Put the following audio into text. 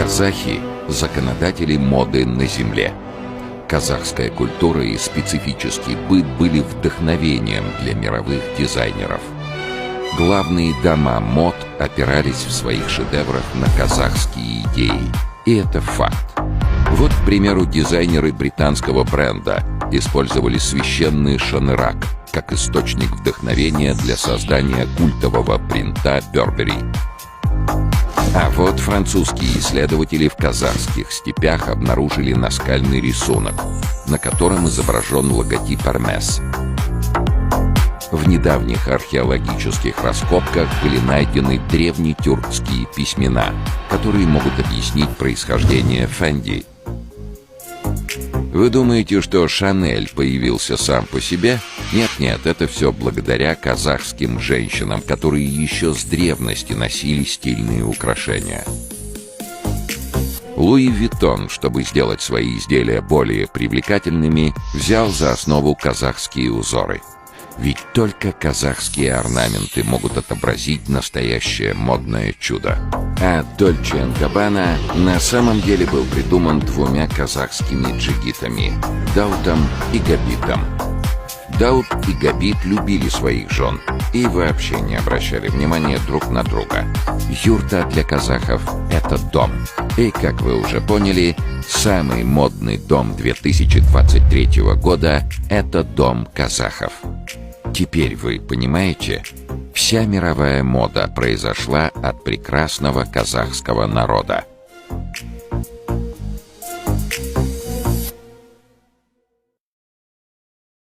Казахи – законодатели моды на земле. Казахская культура и специфический быт были вдохновением для мировых дизайнеров. Главные дома мод опирались в своих шедеврах на казахские идеи. И это факт. Вот, к примеру, дизайнеры британского бренда использовали священный шанырак как источник вдохновения для создания культового принта Burberry. А вот французские исследователи в казахских степях обнаружили наскальный рисунок, на котором изображен логотип Hermès. В недавних археологических раскопках были найдены древнетюркские письмена, которые могут объяснить происхождение Фенди. Вы думаете, что Шанель появился сам по себе? Нет, это все благодаря казахским женщинам, которые еще с древности носили стильные украшения. Луи Виттон, чтобы сделать свои изделия более привлекательными, взял за основу казахские узоры. Ведь только казахские орнаменты могут отобразить настоящее модное чудо. А Dolce & Gabbana на самом деле был придуман двумя казахскими джигитами – Даутом и Габитом. Даут и Габит любили своих жен и вообще не обращали внимания друг на друга. Юрта для казахов – это дом. И, как вы уже поняли, самый модный дом 2023 года – это дом казахов. Теперь вы понимаете, вся мировая мода произошла от прекрасного казахского народа.